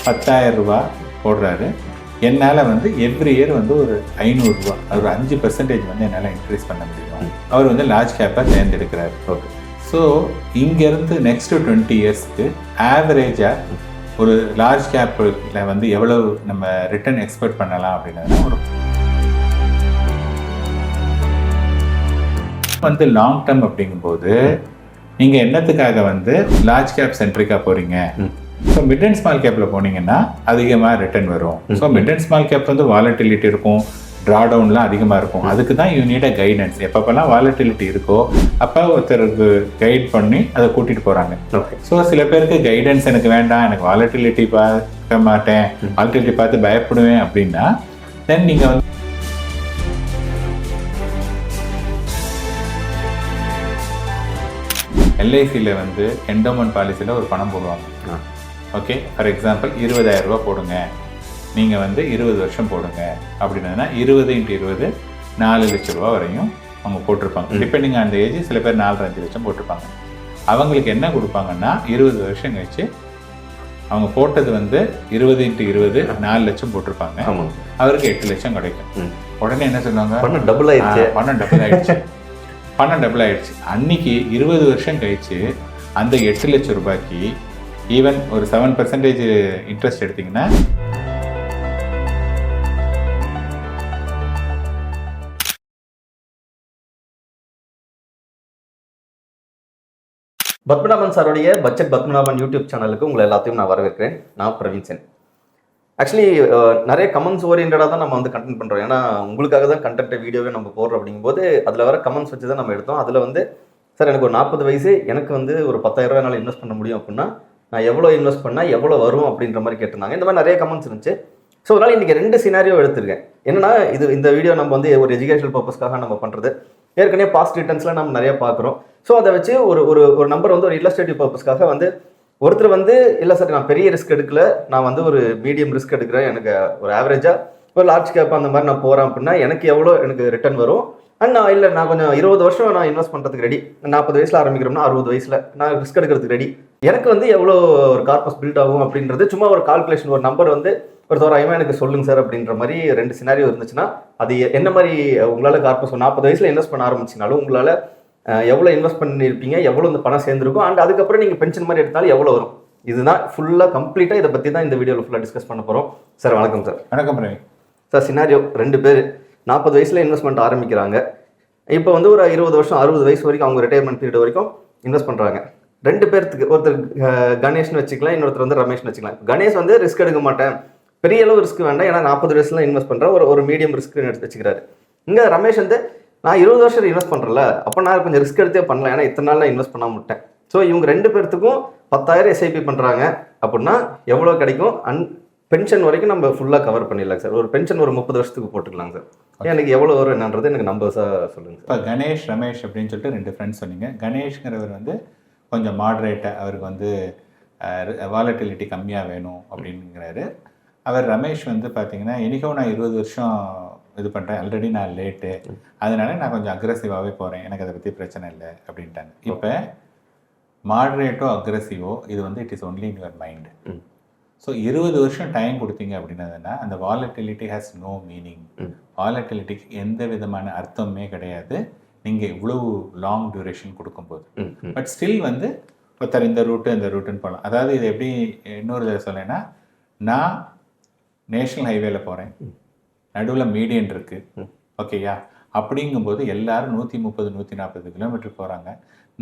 10,000 ரூபா போடுறாரு. என்னால் வந்து எவ்ரி இயர் வந்து ஒரு 500 ரூபா, அது ஒரு 5% வந்து என்னால் இன்க்ரீஸ் பண்ண முடியும். அவர் வந்து லார்ஜ் கேப்பாக தேர்ந்தெடுக்கிறார். ஓகே. ஸோ இங்கேருந்து நெக்ஸ்ட் 20 இயர்ஸ்க்கு ஆவரேஜாக ஒரு லார்ஜ் கேப்பில் வந்து எவ்வளவு நம்ம ரிட்டர்ன் எக்ஸ்பெக்ட் பண்ணலாம் அப்படின்னா ஒரு வந்து லாங் டேர்ம் அப்படிங்கும்போது நீங்கள் என்னத்துக்காக வந்து லார்ஜ் கேப் சென்ட்ரிக்காக போகிறீங்க. ஸோ மிட் அண்ட் ஸ்மால் கேப்பில் போனீங்கன்னா அதிகமாக ரிட்டர்ன் வரும். So mid and small cap வந்து வாலட்டிலிட்டி இருக்கும், ட்ராடவுன்லாம் அதிகமாக இருக்கும். அதுக்கு தான் யூ நீட் அ கைடன்ஸ். எப்பப்பெல்லாம் வாலட்டிலிட்டி இருக்கோ அப்போ ஒருத்தருக்கு கைட் பண்ணி அதை கூட்டிகிட்டு போகிறாங்க. ஸோ சில பேருக்கு கைடன்ஸ் எனக்கு வேண்டாம், எனக்கு வாலட்டிலிட்டி பார்க்க மாட்டேன், வாலட்டிலிட்டி பார்த்து பயப்படுவேன் அப்படின்னா தென் நீங்கள் வந்து எல்ஐசியில் வந்து என்டோமெண்ட் பாலிசியில் ஒரு பணம் போடுவாங்க. ஓகே, ஃபார் எக்ஸாம்பிள் 20,000 ரூபா போடுங்க, நீங்கள் வந்து 20 வருஷம் போடுங்க அப்படின்னா 20 × 20 4 லட்ச ரூபா வரையும் அவங்க போட்டிருப்பாங்க. டிபெண்டிங் ஆன் த ஏஜ் சில பேர் 4-5 லட்சம் போட்டிருப்பாங்க. அவங்களுக்கு என்ன கொடுப்பாங்கன்னா 20 வருஷம் கழிச்சு அவங்க போட்டது வந்து 20 × 20 4 லட்சம் போட்டிருப்பாங்க. அவருக்கு 8 லட்சம் கிடைக்கும். உடனே என்ன சொல்லுவாங்க, பணம் டபுள் ஆயிடுச்சு. அன்னைக்கு 20 வருஷம் கழிச்சு அந்த 8 லட்சம் ரூபாய்க்கு ஈவன் ஒரு 7% இன்ட்ரெஸ்ட் எடுத்தீங்கன்னா பத்மநாபன் சாருடைய பட்ஜெட் பத்மநாபன் யூடியூப் சேனலுக்கு உங்களை எல்லாத்தையும் நான் வரவேற்கிறேன். நான் பிரவீன் சென். ஆக்சுவலி நிறைய கமெண்ட்ஸ் ஓரியன்டாக தான் நம்ம வந்து கண்டென்ட் பண்ணுறோம். ஏன்னா உங்களுக்காக தான் கண்டென்ட் வீடியோவே நம்ம போடுறோம். அப்படிங்கும்போது அதில் வர கமெண்ட்ஸ் வச்சு தான் நம்ம எடுத்தோம். அதில் வந்து சார் எனக்கு ஒரு 40 வயசு, எனக்கு வந்து ஒரு 10,000 ரூபாய் என்னால் இன்வெஸ்ட் பண்ண முடியும் அப்படின்னா நான் எவ்வளோ இன்வெஸ்ட் பண்ணால் எவ்வளோ வரும் அப்படின்ற மாதிரி கேட்டிருந்தாங்க. இந்த மாதிரி நிறைய கமெண்ட்ஸ் இருந்துச்சு. ஸோ அதனால் இன்றைக்கி 2 சினாரியோ எடுத்திருக்கேன். என்னன்னா இந்த வீடியோ நம்ம வந்து ஒரு எஜுகேஷனல் பர்பஸ்க்காக நம்ம பண்ணுறது. ஏற்கனவே பாஸ்ட் ரிட்டர்ன்ஸ்லாம் நம்ம நிறைய பார்க்குறோம். ஸோ அதை வச்சு ஒரு நம்பர் வந்து ஒரு இல்லஸ்ட்ரேட்டிவ் பர்பஸ்க்காக வந்து ஒருத்தர் வந்து இல்லை சார் நான் பெரிய ரிஸ்க் எடுக்கல, நான் வந்து ஒரு மீடியம் ரிஸ்க் எடுக்கிறேன், எனக்கு ஒரு ஆவரேஜாக ஒரு லார்ஜ் கேப் அந்த மாதிரி நான் போகிறேன் அப்படின்னா எனக்கு எவ்வளோ எனக்கு ரிட்டர்ன் வரும். அண்ட் நான் இல்லை நான் கொஞ்சம் 20 வருஷம் நான் இன்வெஸ்ட் பண்ணுறதுக்கு ரெடி, 40 வயசில் ஆரம்பிக்கிறோம்னா 60 வயசில் நான் ரிஸ்க் எடுக்கிறதுக்கு ரெடி, எனக்கு வந்து எவ்வளோ ஒரு கார்பஸ் பில்ட் ஆகும் அப்படின்றது சும்மா ஒரு கால்குலேஷன், ஒரு நம்பர் வந்து ஒரு தோராயமாக எனக்கு சொல்லுங்க சார் அப்படின்ற மாதிரி 2 சினாரியோ இருந்துச்சுன்னா அது என்ன மாதிரி உங்களால் கார்பஸ் 40 வயசில் இன்வெஸ்ட் பண்ண ஆரம்பிச்சினாலும் உங்களால் எவ்வளோ இன்வெஸ்ட் பண்ணியிருப்பீங்க, எவ்வளோ இந்த பணம் சேர்ந்துருக்கும், அண்ட் அதுக்கப்புறம் நீங்கள் பென்ஷன் மாதிரி எடுத்தாலும் எவ்வளோ வரும். இதுதான் ஃபுல்லாக கம்ப்ளீட்டாக இதை பற்றி தான் இந்த வீடியோவில் ஃபுல்லாக டிஸ்கஸ் பண்ண போகிறோம். சார் வணக்கம் சார். வணக்கம் சார். சினாரியோ 2 பேர் 40 வயசில் இன்வெஸ்ட்மெண்ட் ஆரம்பிக்கிறாங்க. இப்போ வந்து ஒரு 20 வருஷம் 60 வயசு வரைக்கும் அவங்க ரிட்டையர்மெண்ட் பீரியட் வரைக்கும் இன்வெஸ்ட் பண்ணுறாங்க. 2 பேர்த்துக்கு ஒருத்தர் கணேஷ்னு வச்சுக்கலாம், இன்னொருத்தர் வந்து ரமேஷ்னு வச்சுக்கலாம். கணேஷ் வந்து ரிஸ்க் எடுக்க மாட்டேன், பெரிய அளவு ரிஸ்க் வேண்டாம், ஏன்னா 40 வயசுல இன்வெஸ்ட் பண்ணுறேன், ஒரு மீடியம் ரிஸ்க் எடுத்து வச்சுக்கிறாரு. இங்கே ரமேஷ் வந்து நான் 20 வருஷம் இன்வெஸ்ட் பண்ணுறல, அப்போ நான் கொஞ்சம் ரிஸ்க் எடுத்தே பண்ணலாம், ஏன்னா இத்தனை நாள் நான் இன்வெஸ்ட் பண்ண மாட்டேன். ஸோ இவங்க 2 பேர்த்துக்கும் 10,000 எஸ்ஐபி பண்ணுறாங்க அப்படின்னா எவ்வளோ கிடைக்கும்? பென்ஷன் வரைக்கும் நம்ம ஃபுல்லாக கவர் பண்ணிடலாம் சார். ஒரு பென்ஷன் ஒரு 30 வருஷத்துக்கு போட்டுக்கலாம் சார். எனக்கு எவ்வளோ வரும் என்னன்றது எனக்கு நம்பர்ஸாக சொல்லுங்கள். இப்போ கணேஷ் ரமேஷ் அப்படின்னு சொல்லிட்டு 2 ஃப்ரெண்ட்ஸ் சொன்னீங்க. கணேஷ்ங்கிறவர் வந்து கொஞ்சம் மாட்ரேட்டாக, அவருக்கு வந்து வாலட்டிலிட்டி கம்மியாக வேணும் அப்படிங்கிறாரு. அவர் ரமேஷ் வந்து பார்த்தீங்கன்னா எனக்கும் நான் 20 வருஷம் இது பண்ணுறேன், ஆல்ரெடி நான் லேட்டு, அதனால நான் கொஞ்சம் அக்ரெசிவாகவே போகிறேன், எனக்கு அதை பற்றி பிரச்சனை இல்லை அப்படின்ட்டாங்க. இப்போ மாட்ரேட்டோ அக்ரெசிவோ இது வந்து it is only in your mind. So 20 வருஷம் டைம் கொடுத்தீங்க அப்படின்னதுன்னா அந்த வாலட்டிலிட்டி ஹேஸ் நோ மீனிங். வாலட்டிலிட்டிக்கு எந்த விதமான அர்த்தமே கிடையாது நீங்கள் இவ்வளவு லாங் டியூரேஷன் கொடுக்கும்போது. பட் ஸ்டில் வந்து ஒருத்தர் இந்த ரூட்டுன்னு போகலாம். அதாவது இது எப்படி இன்னொரு இதை சொல்லேன்னா, நான் நேஷ்னல் ஹைவேல போகிறேன், நடுவில் மீடியன் இருக்குது, ஓகேயா, அப்படிங்கும்போது எல்லாரும் 130-140 கிலோமீட்டர் போகிறாங்க,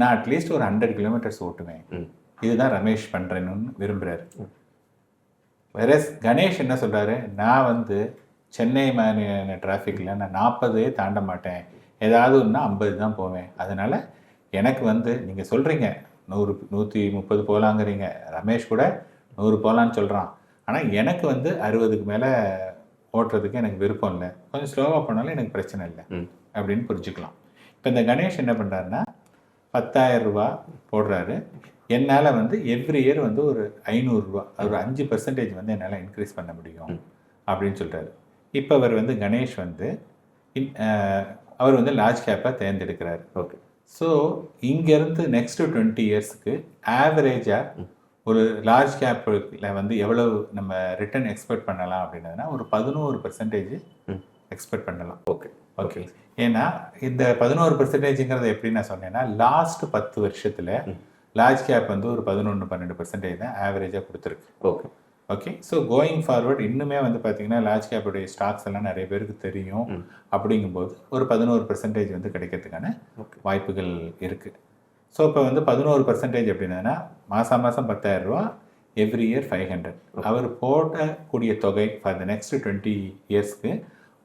நான் அட்லீஸ்ட் ஒரு 100 கிலோமீட்டர்ஸ் ஓட்டுவேன். இதுதான் ரமேஷ் பண்ணுறேன்னு விரும்புகிறாரு. வேற கணேஷ் என்ன சொல்கிறாரு, நான் வந்து சென்னை மாதிரியான டிராஃபிக்கில் நான் 40 தாண்ட மாட்டேன், ஏதாவது ஒன்றா 50 தான் போவேன், அதனால் எனக்கு வந்து நீங்கள் சொல்கிறீங்க 100-130 போகலாங்கிறீங்க, ரமேஷ் கூட 100 போகலான்னு சொல்கிறான், ஆனால் எனக்கு வந்து 60க்கு மேலே ஓட்டுறதுக்கு எனக்கு விருப்பம் இல்லை, கொஞ்சம் ஸ்லோவாக போனாலும் எனக்கு பிரச்சனை இல்லை அப்படின்னு புரிஞ்சுக்கலாம். இப்போ இந்த கணேஷ் என்ன பண்ணுறாருன்னா 10,000 ரூபா போடுறாரு. என்னால் வந்து எவ்ரி இயர் வந்து ஒரு 500 ரூபா, அது ஒரு 5% வந்து என்னால் இன்க்ரீஸ் பண்ண முடியும் அப்படின்னு சொல்கிறாரு. இப்போ அவர் வந்து கணேஷ் வந்து அவர் வந்து லார்ஜ் கேப்பாக தேர்ந்தெடுக்கிறார். ஓகே. ஸோ இங்கேருந்து நெக்ஸ்ட் 20 இயர்ஸ்க்கு ஆவரேஜாக ஒரு லார்ஜ் கேப்பில் வந்து எவ்வளவு நம்ம ரிட்டர்ன் எக்ஸ்பெக்ட் பண்ணலாம் அப்படின்னதுன்னா ஒரு 11% எக்ஸ்பெக்ட் பண்ணலாம். ஓகே ஓகே, ஏன்னா இந்த 11%ங்கிறது எப்படி நான் சொன்னேன்னா லாஸ்ட் 10 வருஷத்தில் லார்ஜ் கேப் வந்து ஒரு 11-12% தான் ஆவரேஜாக கொடுத்துருக்கு. Okay okay, so going forward இன்னுமே வந்து பார்த்தீங்கன்னா லார்ஜ் கேப்புடைய ஸ்டாக்ஸ் எல்லாம் நிறைய பேருக்கு தெரியும். அப்படிங்கும்போது ஒரு 11% வந்து கிடைக்கிறதுக்கான வாய்ப்புகள் இருக்குது. ஸோ இப்போ வந்து 11% அப்படின்னா மாதம் 10,000 ரூபா, எவ்ரி இயர் 500. அவர் போடக்கூடிய தொகை ஃபார் த நெக்ஸ்ட் 20 இயர்ஸ்க்கு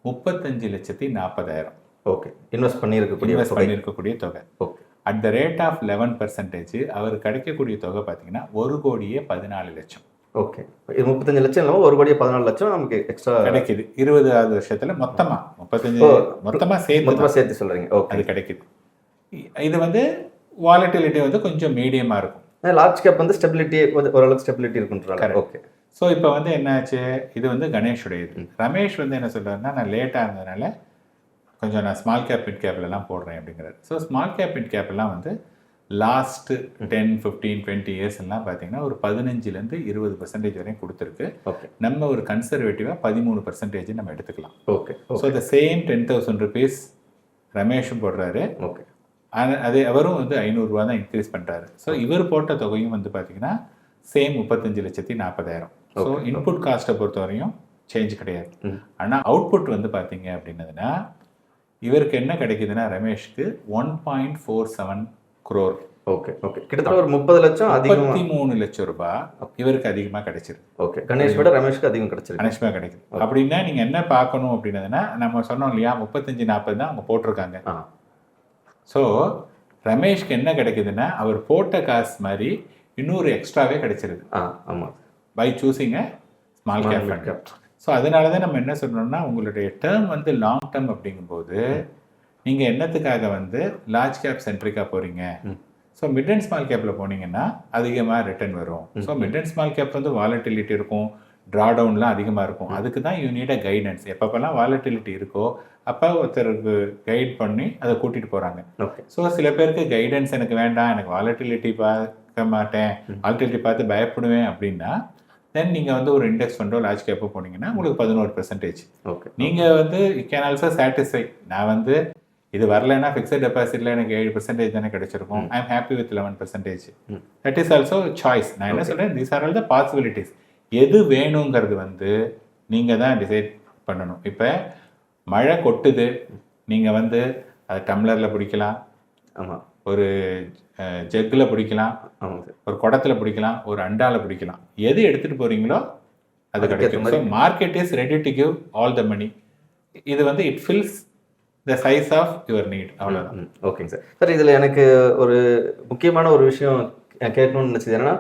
35,40,000. ஓகே, இன்வெஸ்ட் பண்ணியிருக்கக்கூடிய தொகை. Okay, at the rate of 11% அவர் கிடைக்கக்கூடிய தொகை பார்த்தீங்கன்னா 1,14,00,000. ஓகே, 35 லட்சம் இல்லாமல் 1,14 லட்சம் நமக்கு எக்ஸ்ட்ரா கிடைக்குது 20வது வருஷத்துல மொத்தமா 35 மொத்தமா சேர்த்து சொல்றீங்க. ஓகே, அது கிடைக்குது. இது வந்து வாலட்டிலிட்டி வந்து கொஞ்சம் மீடியமா இருக்கும். லார்ஜ் கேப் வந்து ஸ்டெபிலிட்டி ஓரளவுக்கு ஸ்டெபிலிட்டி இருக்குன்றாங்க. ஓகே, ஸோ இப்போ வந்து என்னாச்சு, இது வந்து கணேஷுடைய இது. ரமேஷ் வந்து என்ன சொல்றாருன்னா, நான் லேட்டாக இருந்ததுனால கொஞ்சம் நான் ஸ்மால் கேப் மிட் கேப்லாம் போடுறேன் அப்படிங்கிறாரு. ஸோ ஸ்மால் கேப் மிட் கேப்லாம் வந்து லாஸ்ட் 10, 15, 20 இயர்ஸ் எல்லாம் பார்த்தீங்கன்னா ஒரு 15% 20% வரையும் கொடுத்துருக்கு. ஓகே, நம்ம ஒரு கன்சர்வேட்டிவாக 13% நம்ம எடுத்துக்கலாம். Okay, so the same 10,000 rupees ரமேஷும் போடுறாரு. ஓகே, அது அவரும் வந்து 500 ரூபா தான் இன்க்ரீஸ் பண்ணுறாரு. ஸோ இவர் போட்ட தொகையும் வந்து பார்த்தீங்கன்னா சேம் 35,40,000. ஸோ இன்புட் காஸ்ட்டை பொறுத்தவரையும் சேஞ்ச் கிடையாது. ஆனால் அவுட்புட் வந்து பார்த்தீங்க அப்படின்னதுன்னா இவருக்கு என்ன கிடைக்குதுன்னா ரமேஷ்க்கு 1.47 crore. ஓகே, ஓகே, கிட்டத்தட்ட ஒரு 30 லட்சம் அதிகம், 33 லட்சம் ரூபாய் இவருக்கு அதிகமாக கிடைச்சிருக்கு. ஓகே, கணேஷ் விட ரமேஷ்க்கு அதிகம் கிடைச்சிருக்கு. கணேஷ்மாக கிடைக்குது. அப்படின்னா நீங்கள் என்ன பார்க்கணும் அப்படின்னதுன்னா நம்ம சொன்னோம் இல்லையா 35-40 தான் அவங்க போட்டிருக்காங்க. ஸோ ரமேஷ்க்கு என்ன கிடைக்குதுன்னா அவர் போட்ட காசு மாதிரி இன்னொரு எக்ஸ்ட்ராவே கிடைச்சிருது. ஆமாம், by choosing a small cap fund. So அதனால தான் நம்ம என்ன சொல்கிறோம்னா உங்களுடைய டேர்ம் வந்து லாங் டேர்ம் அப்படிங்கும்போது நீங்கள் என்னத்துக்காக வந்து லார்ஜ் கேப் சென்ட்ரிக்காக போகிறீங்க. ஸோ மிட் அண்ட் ஸ்மால் கேப்பில் போனீங்கன்னா அதிகமாக ரிட்டர்ன் வரும். So mid and small cap வந்து வாலட்டிலிட்டி இருக்கும், ட்ரா டவுன்லாம் அதிகமாக இருக்கும். அதுக்கு தான் யூ நீட் அ கைடன்ஸ். எப்பப்பெல்லாம் வாலட்டிலிட்டி இருக்கோ அப்போ ஒருத்தருக்கு கைட் பண்ணி அதை கூட்டிகிட்டு போகிறாங்க. ஓகே, ஸோ சில பேருக்கு கைடன்ஸ் எனக்கு வேண்டாம், எனக்கு வாலட்டிலிட்டி பார்க்க மாட்டேன், வாலட்டிலிட்டி பார்த்து பயப்படுவேன் அப்படின்னா தென் நீங்கள் வந்து ஒரு இண்டெக்ஸ் ஃபண்டோ லார்ஜ் கேப்போ போனீங்கன்னா உங்களுக்கு 11%. ஓகே, நீங்கள் வந்து யூ கேன் ஆல்சோ சாட்டிஸ்ஃபை. நான் வந்து இது வரலைன்னா ஃபிக்ஸட் டெபாசிட்டில் எனக்கு 7% தானே கிடைச்சிருக்கும். I am happy with 11%. That is also choice. நான் என்ன சொல்கிறேன், these are all the possibilities. எது வேணுங்கிறது வந்து நீங்கள் தான் டிசைட் பண்ணணும். இப்போ மழை கொட்டுது, நீங்கள் வந்து அதை டம்ளரில் பிடிக்கலாம், ஆமாம், ஒரு ஜக்கில் பிடிக்கலாம், ஆமாம் சார், ஒரு குடத்தில் பிடிக்கலாம், ஒரு அண்டாவில் பிடிக்கலாம். எது எடுத்துகிட்டு போகிறீங்களோ அது கிடைக்கும். So market is ready to give all the money. இது வந்து it fills the size of your need. அவ்வளோதான். ஓகேங்க சார். சார் இதில் எனக்கு ஒரு முக்கியமான ஒரு விஷயம் கேட்கணும்னு நினச்சது என்னன்னா,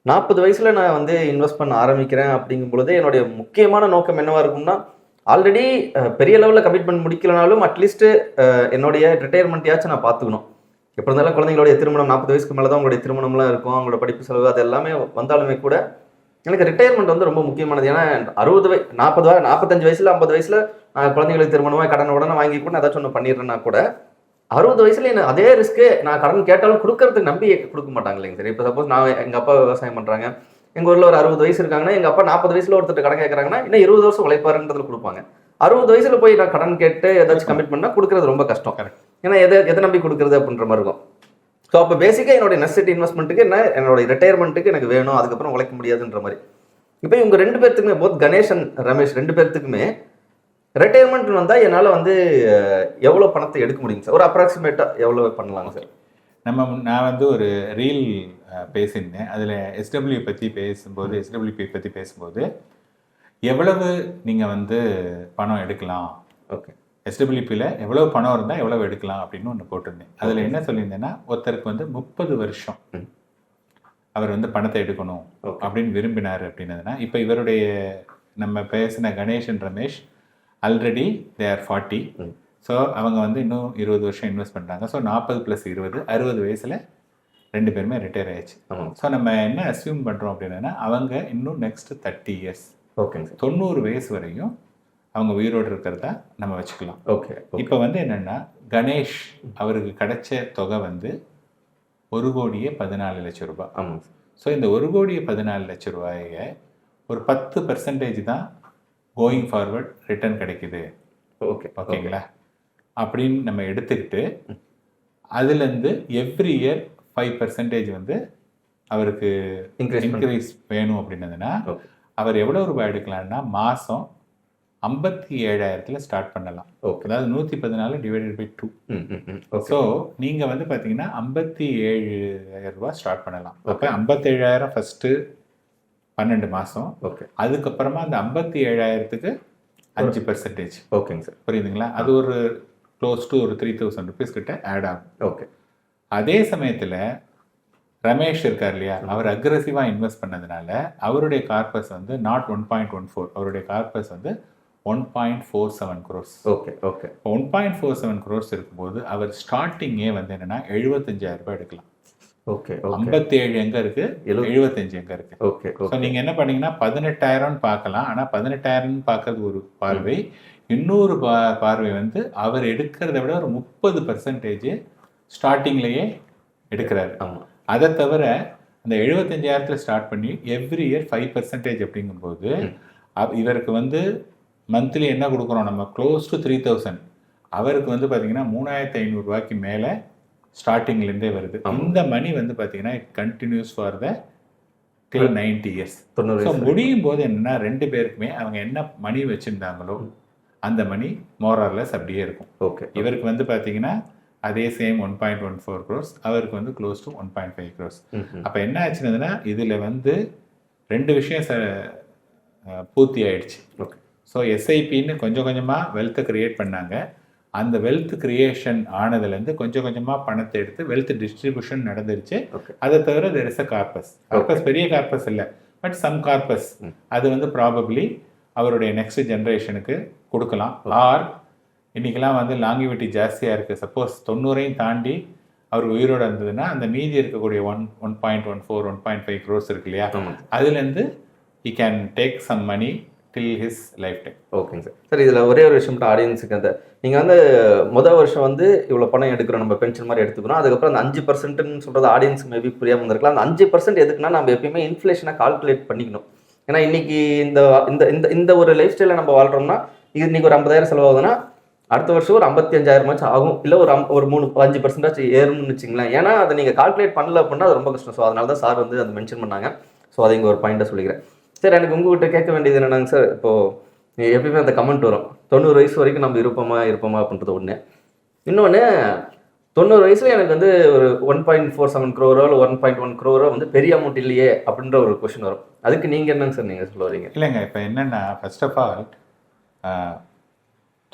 40 வயசுல நான் வந்து இன்வெஸ்ட் பண்ண ஆரம்பிக்கிறேன் அப்படிங்கும் பொழுது என்னுடைய முக்கியமான நோக்கம் என்னவா இருக்கும்னா, ஆல்ரெடி பெரிய லெவலில் கமிட்மெண்ட் முடிக்கலனாலும் அட்லீஸ்ட் என்னுடைய ரிட்டையர்மெண்ட்டையாச்சும் நான் பார்த்துக்கணும். எப்படி இருந்தாலும் குழந்தைங்களுடைய திருமணம் 40 வயசுக்கு மேலே தான் உங்களுடைய திருமணம்லாம் இருக்கும், அவங்களோட படிப்பு செலவு அது எல்லாமே வந்தாலுமே கூட எனக்கு ரிட்டையர்மெண்ட் வந்து ரொம்ப முக்கியமானது. ஏன்னா 45 வயசுல 50 வயசுல குழந்தைங்களுக்கு திருமணமாக கடன் உடனே வாங்கி கூட ஏதாச்சும் ஒன்று பண்ணிடுறேன்னா கூட 60 வயசுல என்ன அதே ரிஸ்க்கு நான் கடன் கேட்டாலும் கொடுக்கறதுக்கு நம்பி கொடுக்க மாட்டாங்க இல்லைங்க சார். இப்போ சப்போஸ் நான் எங்கள் அப்பா விவசாயம் பண்ணுறாங்க, எங்கள் ஊரில் ஒரு 60 வயசு இருக்காங்கன்னா எங்கள் அப்பா 40 வயசுல ஒருத்தர் கடன் கேட்குறாங்கன்னா இன்னும் 20 வருஷம் உழைப்பாருன்றதுல கொடுப்பாங்க. 60 வயசுல போய் நான் கடன் கேட்டு ஏதாச்சும் கமிட் பண்ணால் கொடுக்கறது ரொம்ப கஷ்டம். ஏன்னா எதை நம்பி கொடுக்குறது அப்படின்ற மாதிரி இருக்கும். ஸோ அப்போ பேசிக்காக என்னுடைய நெசசிட்டி இன்வெஸ்ட்மெண்ட்டுக்கு என்ன, என்னோட ரிட்டையர்மெண்ட்டுக்கு எனக்கு வேணும், அதுக்கப்புறம் உழைக்க முடியாதுன்ற மாதிரி. இப்போ இவங்க 2 பேர்த்துக்குமே போத் கணேஷ் அண்ட் ரமேஷ் 2 பேர்த்துக்குமே ரிட்டையர்மெண்ட் வந்தால் என்னால் வந்து எவ்வளோ பணத்தை எடுக்க முடியுங்க சார்? ஒரு அப்ராக்சிமேட்டாக எவ்வளோ பண்ணலாங்க சார்? நான் வந்து ஒரு ரீல் பேசியிருந்தேன். அதில் எஸ்டபிள்யூ பற்றி பேசும்போது எஸ்டபிள்யூபி பற்றி பேசும்போது எவ்வளவு நீங்கள் வந்து பணம் எடுக்கலாம், ஓகே, எஸ்டபிள்யூபியில் எவ்வளோ பணம் இருந்தால் எவ்வளோ எடுக்கலாம் அப்படின்னு ஒன்று போட்டிருந்தேன். அதில் என்ன சொல்லியிருந்தேன்னா, ஒருத்தருக்கு வந்து 30 வருஷம் அவர் வந்து பணத்தை எடுக்கணும் அப்படின்னு விரும்பினார் அப்படின்னதுன்னா, இப்போ இவருடைய நம்ம பேசின Ganesh and Ramesh already they are 40. So அவங்க வந்து இன்னும் 20 வருஷம் இன்வெஸ்ட் பண்ணுறாங்க. ஸோ 40 + 20 60 வயசில் 2 பேருமே ரிட்டையர் ஆயிடுச்சு. ஸோ நம்ம என்ன அஸ்யூம் பண்ணுறோம் அப்படின்னா, அவங்க இன்னும் நெக்ஸ்ட் 30 இயர்ஸ், ஓகேங்க சார், 90 வயசு வரையும் அவங்க உயிரோடு இருக்கிறதா நம்ம வச்சுக்கலாம். ஓகே. இப்போ வந்து என்னென்னா, கணேஷ் அவருக்கு கிடைச்ச தொகை வந்து 1,14,00,000 ரூபாய். ஆமாம். ஸோ இந்த 1,14,00,000 ரூபாயை ஒரு 10% தான் கோயிங் ஃபார்வர்ட் ரிட்டர்ன் கிடைக்குது. ஓகே ஓகேங்களா? அப்படின்னு நம்ம எடுத்துக்கிட்டு அதுலேருந்து எவ்ரி இயர் 5% வந்து அவருக்கு இன்க்ரீஸ் வேணும் அப்படின்னதுன்னா அவர் எவ்வளோ ரூபாய் எடுக்கலாம்னா மாதம் 57,000 ஸ்டார்ட் பண்ணலாம். அதாவது 114 டிவைடட் பை 2. ஸோ நீங்கள் வந்து பார்த்தீங்கன்னா 57,000 ரூபாய் ஸ்டார்ட் பண்ணலாம். அப்போ 57,000 ஃபஸ்ட்டு 12 மாதம். அதுக்கப்புறமா அந்த 57,000க்கு 5%. ஓகேங்க சார், புரியுதுங்களா? அது ஒரு க்ளோஸ் டு ஒரு 3,000 ருபீஸ் கிட்ட ஆட் ஆகும். ஓகே. அதே சமயத்தில் ரமேஷ் இருக்கார் இல்லையா, அவர் அக்ரெசிவாக இன்வெஸ்ட் பண்ணதுனால அவருடைய கார்பஸ் வந்து நாட் 1.14, அவருடைய கார்பஸ் வந்து 1.47 crores. Okay okay. 1.47 crores இருக்கும்போது அவர் ஸ்டார்டிங்கே வந்து என்னன்னா 75,000 ரூபாய் எடுக்கலாம். ஓகே. 57 எங்க இருக்கு, 75 எங்க இருக்கு. ஓகே. ஸோ நீங்க என்ன பண்ணீங்கன்னா 18,000 பார்க்கலாம். ஆனா 18,000 பார்க்கறது ஒரு பார்வை, இன்னொரு பார்வை வந்து அவர் எடுக்கிறத விட ஒரு 30% ஸ்டார்டிங்லேயே எடுக்கிறாரு. அதை தவிர அந்த 75,000 ஸ்டார்ட் பண்ணி எவ்ரி இயர் 5% அப்படிங்கும்போது இவருக்கு வந்து மந்த்லி என்ன கொடுக்குறோம் நம்ம, க்ளோஸ் டு 3,000. அவருக்கு வந்து பார்த்தீங்கன்னா 3,500 ரூபாய்க்கு மேலே ஸ்டார்டிங்லேருந்தே வருது. இந்த மணி வந்து பார்த்தீங்கன்னா it continuous for the till 90 years. So முடியும் போது என்னன்னா 2 பேருக்குமே அவங்க என்ன மணி வச்சுருந்தாங்களோ அந்த மணி மோரார்லெஸ் அப்படியே இருக்கும். ஓகே. இவருக்கு வந்து பார்த்தீங்கன்னா அதே சேம் 1.14 crores, அவருக்கு வந்து க்ளோஸ் டு 1.5 crores. அப்போ என்ன ஆச்சுன்னா இதில் வந்து 2 விஷயம் பூர்த்தி ஆயிடுச்சு. ஓகே. ஸோ எஸ்ஐபின்னு கொஞ்சம் கொஞ்சமாக வெல்த்தை கிரியேட் பண்ணாங்க. அந்த வெல்த் கிரியேஷன் ஆனதுலேருந்து கொஞ்சம் கொஞ்சமாக பணத்தை எடுத்து வெல்த் டிஸ்ட்ரிபியூஷன் நடந்துருச்சு. அதை தவிர there is a corpus. Corpus பெரிய கார்பஸ் இல்லை, பட் சம் கார்பஸ் அது வந்து ப்ராபப்ளி அவருடைய நெக்ஸ்ட் ஜென்ரேஷனுக்கு கொடுக்கலாம். ஆர் இன்றைக்கெல்லாம் வந்து லாங்கிவிட்டி ஜாஸ்தியாக இருக்குது. சப்போஸ் 90ஐயும் தாண்டி அவர் உயிரோடு இருந்ததுன்னா அந்த மீதி இருக்கக்கூடிய 1.14 1.5 crores இருக்கு இல்லையா, அதுலேருந்து he can take some money till his lifetime. ஓகேங்க சார். சார் இதில் ஒரே ஒரு விஷயம் மட்டும் ஆடியன்ஸுக்கு, அந்த நீங்கள் வந்து முதல் வருஷம் வந்து இவ்வளோ பணம் எடுக்கிறோம், நம்ம பென்ஷன் மாதிரி எடுத்துக்கிறோம், அதுக்கப்புறம் அந்த 5%ன்னு சொல்கிறது ஆடியன்ஸுக்கு மேபி புரியாமல் இருந்திருக்கலாம். அந்த 5% எதுக்குன்னா நம்ம எப்பயுமே இன்ஃப்ளேஷனை கால்குலேட் பண்ணிக்கணும். ஏன்னா இன்னைக்கு இந்த இந்த இந்த ஒரு லைஃப் ஸ்டைலில் நம்ம வாழ்கிறோம்னா இது இன்னைக்கு ஒரு 50,000 செலவாகுதுன்னா அடுத்த வருஷம் ஒரு 55,000 ஆகும், இல்லை ஒரு 5% ஏறும்னு வச்சுங்களேன். ஏன்னா அதை நீங்கள் கால்குலேட் பண்ணல அப்படின்னா அது ரொம்ப கஷ்டம். ஸோ அதனால தான் சார் வந்து அதை மென்ஷன் பண்ணாங்க. ஸோ அதை இங்கே ஒரு பாயிண்ட்டாக சொல்லிக்கிறேன். சார் எனக்கு உங்கள்கிட்ட கேட்க வேண்டியது என்னன்னாங்க சார், இப்போது எப்பயுமே அந்த கமெண்ட் வரும் 90 வயசு வரைக்கும் நம்ம இருப்போமா அப்படின்றது ஒன்று. இன்னொன்று 90 வயசுல எனக்கு வந்து ஒரு 1.47 crore இல்லை 1.1 crore வந்து பெரிய அமௌண்ட் இல்லையே அப்படின்ற ஒரு கொஸ்டின் வரும். அதுக்கு நீங்கள் என்னங்க சார் நீங்கள் சொல்ல வரீங்க? இல்லைங்க, இப்போ என்னென்னா ஃபர்ஸ்ட் ஆஃப் ஆல்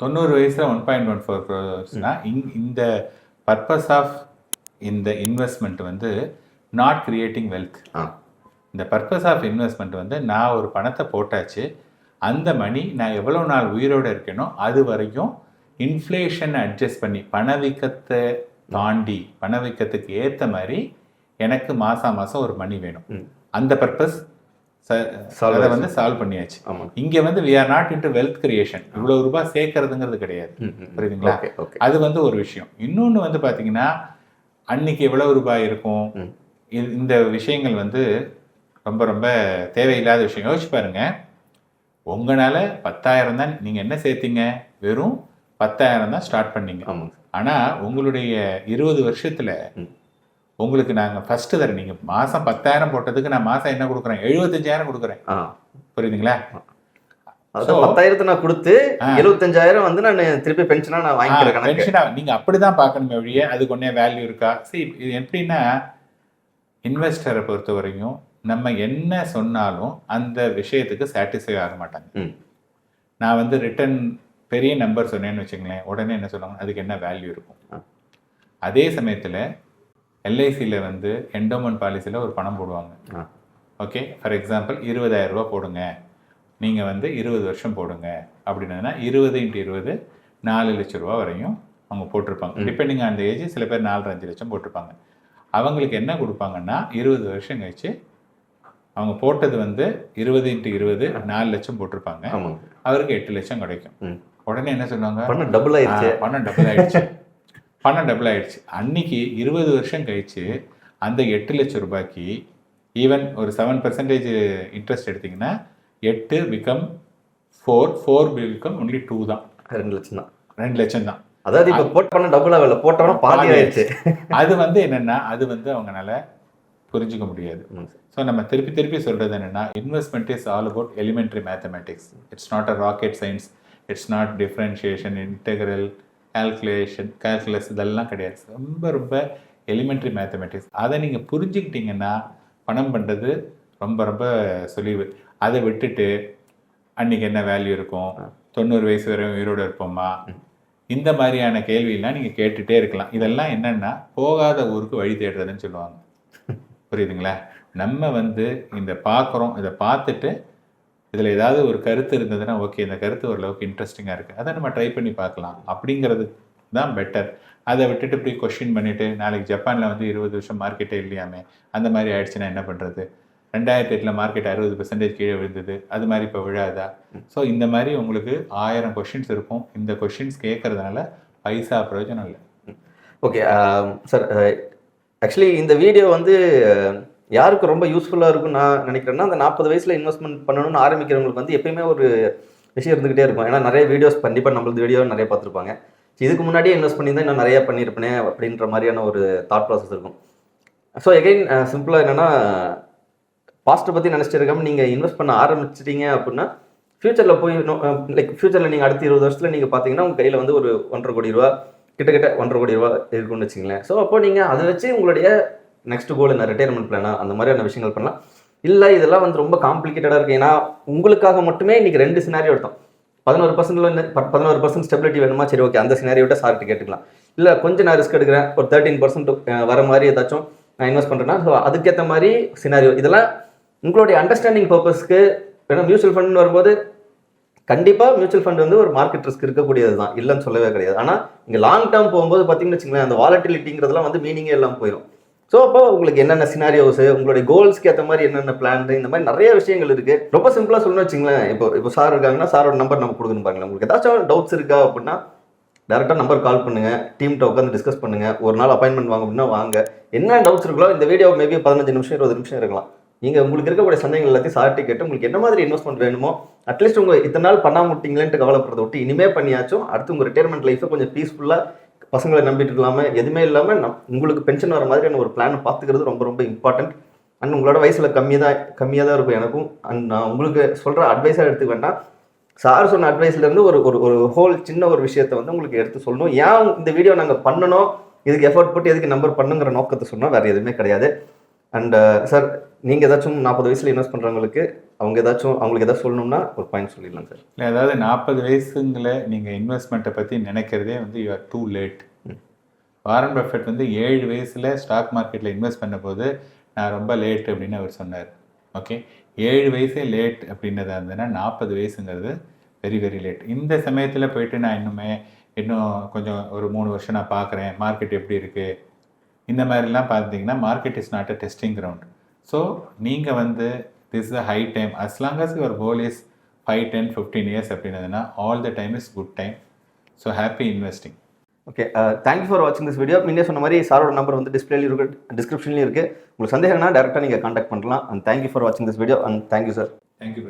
90 வயசில் 1.14 crores இந்த பர்பஸ் ஆஃப் இந்த இன்வெஸ்ட்மெண்ட் வந்து நாட் கிரியேட்டிங் வெல்த். இந்த பர்பஸ் ஆஃப் இன்வெஸ்ட்மெண்ட் வந்து நான் ஒரு பணத்தை போட்டாச்சு, அந்த மணி நான் எவ்வளோ நாள் உயிரோடு இருக்கேனோ அது வரைக்கும் இன்ஃப்ளேஷனை அட்ஜஸ்ட் பண்ணி பணவீக்கத்தை தாண்டி பணவீக்கத்துக்கு ஏற்ற மாதிரி எனக்கு மாதம் ஒரு மணி வேணும். அந்த பர்பஸ் அதை வந்து சால்வ் பண்ணியாச்சு. இங்கே வந்து we are not into wealth creation, இவ்வளோ ரூபாய் சேர்க்கறதுங்கிறது கிடையாது. புரியுதுங்களா? அது வந்து ஒரு விஷயம். இன்னொன்று வந்து பார்த்தீங்கன்னா அன்னைக்கு எவ்வளவு ரூபாய் இருக்கும், இந்த விஷயங்கள் வந்து ரொம்ப ரொம்ப தேவையில்லாத விஷயம். யோசிச்சு பாருங்க, உங்களால் 10,000 தான் நீங்கள் என்ன சேர்த்தீங்க, வெறும் 10,000 தான் ஸ்டார்ட் பண்ணீங்க. ஆனால் உங்களுடைய 20 வருஷத்தில் உங்களுக்கு நாங்கள் ஃபஸ்ட்டு தரேன், நீங்கள் மாதம் 10,000 போட்டதுக்கு நான் மாதம் என்ன கொடுக்குறேன், 75,000 கொடுக்குறேன். புரியுதுங்களா? 10,000 நான் கொடுத்து 75,000 வந்து நான் திருப்பி பென்ஷனாக நான் வாங்கிக்கிறேன். பென்ஷனாக நீங்கள் அப்படி தான் பார்க்கணுமே ஒழிய அதுக்கு ஒன்றே வேல்யூ இருக்கா? சரி, இது எப்படின்னா இன்வெஸ்டரை பொறுத்த வரைக்கும் நம்ம என்ன சொன்னாலும் அந்த விஷயத்துக்கு சாட்டிஸ்ஃபை ஆக மாட்டாங்க. நான் வந்து ரிட்டர்ன் பெரிய நம்பர் சொன்னேன்னு வச்சுங்களேன், உடனே என்ன சொல்லுவாங்க, அதுக்கு என்ன வேல்யூ இருக்கும். அதே சமயத்தில் எல்ஐசியில் வந்து என்டோமெண்ட் பாலிசியில் ஒரு பணம் போடுவாங்க. ஓகே, ஃபார் எக்ஸாம்பிள் 20,000 ரூபா போடுங்க, நீங்கள் வந்து 20 வருஷம் போடுங்க அப்படின்னா 20 × 20 4 லட்சம் ரூபா வரையும் அவங்க போட்டிருப்பாங்க. டிபெண்டிங் ஆன் த ஏஜ், சில பேர் 4-5 லட்சம் போட்டிருப்பாங்க. அவங்களுக்கு என்ன கொடுப்பாங்கன்னா 20 வருஷம் கழிச்சு அவங்க போட்டது வந்து 20 × 20 4 லட்சம் போட்டிருப்பாங்க, அவருக்கு 8 லட்சம் கிடைக்கும். உடனே என்ன சொல்லுவாங்க, பணம் டபுள் ஆயிடுச்சு. பணம் டபுள் ஆயிடுச்சு. அன்னைக்கு 20 வருஷம் கழிச்சு அந்த 8 லட்சம் ரூபாய்க்கு ஈவன் ஒரு 7% இன்ட்ரெஸ்ட் எடுத்திங்கன்னா 8 பிகம் 4 பிகம் ஒன்லி 2 தான், 2 லட்சம் தான். 2 லட்சம் தான். அதாவது இப்போ போட்டோம்னா டபுள் ஆகல, போட்டோம்னா பாதி ஆயிடுச்சு. அது வந்து என்னென்னா அது வந்து அவங்களால புரிஞ்சிக்க முடியாது. ஸோ நம்ம திருப்பி சொல்கிறது என்னென்னா, investment is all about elementary mathematics. It's not a rocket science, it's not differentiation, integral, calculus இதெல்லாம் கிடையாது. ரொம்ப எலிமெண்ட்ரி மேத்தமெட்டிக்ஸ். அதை நீங்கள் புரிஞ்சுக்கிட்டீங்கன்னா பணம் பண்ணுறது ரொம்ப சுழிவு. அதை விட்டுட்டு அன்றைக்கி என்ன வேல்யூ இருக்கும், 90 வயசு வரை உயிரோடு இருப்போமா, இந்த மாதிரியான கேள்வியெல்லாம் நீங்கள் கேட்டுகிட்டே இருக்கலாம். இதெல்லாம் என்னென்னா போகாத ஊருக்கு வழி தேடுறதுன்னு சொல்லுவாங்க. புரியுதுங்களா? நம்ம வந்து இந்த பார்க்குறோம், இதை பார்த்துட்டு இதில் ஏதாவது ஒரு கருத்து இருந்ததுன்னா ஓகே, இந்த கருத்து ஓரளவுக்கு இன்ட்ரெஸ்டிங்காக இருக்குது, அதை நம்ம ட்ரை பண்ணி பார்க்கலாம் அப்படிங்கிறது தான் பெட்டர். அதை விட்டுட்டு இப்படி கொஸ்டின் பண்ணிவிட்டு நாளைக்கு ஜப்பானில் வந்து 20 வருஷம் மார்க்கெட்டே இல்லையாமே, அந்த மாதிரி ஆயிடுச்சுன்னா என்ன பண்ணுறது, 2008 மார்க்கெட் 60% கீழே விழுந்தது, அது மாதிரி இப்போ விழாதா? ஸோ இந்த மாதிரி உங்களுக்கு 1000 கொஷின்ஸ் இருக்கும். இந்த கொஷின்ஸ் கேட்கறதுனால பைசா பிரயோஜனம் இல்லை. ஓகே சார், ஆக்சுவலி இந்த வீடியோ வந்து யாருக்கு ரொம்ப யூஸ்ஃபுல்லாக இருக்கும்னு நான் நினைக்கிறேன்னா, அந்த 40 வயசில் இன்வெஸ்ட்மெண்ட் பண்ணணும்னு ஆரம்பிக்கிறவங்களுக்கு வந்து எப்பயுமே ஒரு விஷயம் இருந்துகிட்டே இருக்கும். ஏன்னா நிறைய வீடியோஸ் கண்டிப்பாக நம்மளது வீடியோ நிறைய பார்த்துருப்பாங்க. இதுக்கு முன்னாடியே இன்வெஸ்ட் பண்ணியிருந்தால் இன்னும் நிறையா பண்ணியிருப்பேனே அப்படின்ற மாதிரியான ஒரு தாட் ப்ராசஸ் இருக்கும். ஸோ எகைன் சிம்பிளாக என்னென்னா, பாஸ்ட்டை பற்றி நினச்சிட்டு இருக்காமல் நீங்கள் இன்வெஸ்ட் பண்ண ஆரம்பிச்சிட்டீங்க அப்படின்னா ஃப்யூச்சரில் போய் லைக் ஃப்யூச்சரில் நீங்கள் அடுத்த 20 வருஷத்தில் நீங்கள் பார்த்தீங்கன்னா உங்கள் கையில் வந்து ஒரு 1.5 கோடி ரூபா கிட்டத்தட்ட 1.5 கோடி ரூபா இருக்குன்னு வச்சுங்களேன். ஸோ அப்போ நீங்கள் அதை வச்சு உங்களுடைய நெக்ஸ்ட் கோல் என்ன, ரிட்டையர்மெண்ட் பிளானா, அந்த மாதிரியான விஷயங்கள் பண்ணலாம். இல்லை இதெல்லாம் வந்து ரொம்ப காம்ப்ளிகேட்டடாக இருக்குது, ஏன்னா உங்களுக்காக மட்டுமே இன்றைக்கி 2 சினாரியோ எடுத்தோம். 11% ஸ்டெபிலிட்டி வேணுமா, சரி ஓகே அந்த சினாரியோட சார்ட்டு கேட்டுக்கலாம். இல்லை கொஞ்சம் நான் ரிஸ்க் எடுக்கிறேன், ஒரு 13% வர மாதிரி ஏதாச்சும் நான் இன்வெஸ்ட் பண்ணுறேன்னா ஸோ அதுக்கேற்ற மாதிரி சினாரியோ. இதெல்லாம் உங்களுடைய அண்டர்ஸ்டாண்டிங் பர்பஸ்க்கு. ஏன்னா மியூச்சுவல் ஃபண்ட் வரும்போது கண்டிப்பாக மியூச்சுவல் ஃபண்ட் வந்து ஒரு மார்க்கெட் ரிஸ்க் இருக்கக்கூடியது தான், இல்லைன்னு சொல்லவே கிடையாது. ஆனால் இங்கே லாங் டேர்ம் போகும்போது பார்த்தீங்கன்னு வச்சுங்களேன், அந்த வாலட்டிலிட்டிங்கிறதுலாம் வந்து மீனிங்கே எல்லாம் போயிடும். ஸோ அப்போ உங்களுக்கு என்னென்ன சினாரியோஸ், உங்களுடைய கோல்ஸ்க்கு ஏற்ற மாதிரி என்னென்ன பிளான், இந்த மாதிரி நிறைய விஷயங்கள் இருக்குது. ரொம்ப சிம்பிளாக சொல்லணும்னு வச்சுங்களேன், இப்போ சார் இருக்காங்கன்னா சாரோட நம்பர் நம்ம கொடுக்கணும் பாருங்களேன். உங்களுக்கு ஏதாச்சும் டவுட்ஸ் இருக்கா அப்படின்னா டேரெக்டாக நம்பர் கால் பண்ணுங்கள், டீம்கிட்ட உட்காந்து டிஸ்கஸ் பண்ணுங்கள், ஒரு நாள் அப்பாயின்மெண்ட் வாங்க அப்படின்னா வாங்க. என்ன டவுட்ஸ் இருக்கோ இந்த வீடியோ மேபி 15 நிமிஷம் 20 நிமிஷம் இருக்கலாம். நீங்கள் உங்களுக்கு இருக்கக்கூடிய சந்தேகங்கள் எல்லாத்தையும் சார்ட்டி கேட்டு உங்களுக்கு என்ன மாதிரி இன்வெஸ்ட்மெண்ட் வேணுமோ, அட்லீஸ்ட் உங்கள் இத்தனை நாள் பண்ணாம விட்டீங்களேன்ட்டு கவலைப்படுறத விட்டு இனிமே பண்ணியாச்சும் அடுத்து உங்கள் ரிட்டையர்மெண்ட் லைஃப்பை கொஞ்சம் பீஸ்ஃபுல்லாக பசங்களை நம்பிட்டு இல்லாமல் எதுவுமே இல்லாமல் உங்களுக்கு பென்ஷன் வர மாதிரியான ஒரு பிளானை பார்த்துக்கிறது ரொம்ப இம்பார்ட்டன்ட். அண்ட் உங்களோட வயசில் கம்மியாக தான் இருக்கும் எனக்கும். அண்ட் நான் உங்களுக்கு சொல்கிற அட்வைஸாக எடுத்துக்க வேண்டாம், சார் சொன்ன அட்வைஸ்லேருந்து ஒரு ஹோல் சின்ன ஒரு விஷயத்தை வந்து உங்களுக்கு எடுத்து சொல்லணும். ஏன் இந்த வீடியோ நாங்கள் பண்ணணும், இதுக்கு எஃபர்ட் போட்டு எதுக்கு நம்பர் பண்ணுங்கிற நோக்கத்தை சொன்னால் வேறு எதுவுமே கிடையாது. அண்ட் சார் நீங்கள் ஏதாச்சும் 40 வயசில் இன்வெஸ்ட் பண்ணுறவங்களுக்கு அவங்களுக்கு ஏதாச்சும் சொல்லணும்னா ஒரு பாயிண்ட் சொல்லிடலாம் சார். இல்லை, அதாவது 40 வயசுங்கள நீங்கள் இன்வெஸ்ட்மெண்ட்டை பற்றி நினைக்கிறதே வந்து you are too late. Warren Buffett வந்து 7 வயசில் ஸ்டாக் மார்க்கெட்டில் இன்வெஸ்ட் பண்ண போது நான் ரொம்ப லேட் அப்படின்னு அவர் சொன்னார். ஓகே, 7 வயசே லேட் அப்படின்றதா இருந்ததுன்னா 40 வயசுங்கிறது வெரி லேட். இந்த சமயத்தில் போயிட்டு நான் இன்னும் கொஞ்சம் ஒரு 3 வருஷம் நான் பார்க்குறேன் மார்க்கெட் எப்படி இருக்குது, இந்த மாதிரிலாம் பார்த்தீங்கன்னா market is not a testing ground. So நீங்கள் வந்து this is a high time. As long as your goal is 5, 10, 15 years அப்படின்னதுன்னா all the time is good time. So happy investing. Okay, thank you for வாட்சிங் this video. முன்னே சொன்ன மாதிரி சாரோட number வந்து டிஸ்பிளேலையும் இருக்குது, டிஸ்கிரிப்ஷன்லையும் இருக்குது. உங்களுக்கு சந்தேகம்னா டேரெக்டாக நீங்கள் கான்டாக்ட் பண்ணலாம். அண்ட் தேங்க்யூ ஃபார் வாட்சிங் this video. And thank you sir. Thank you.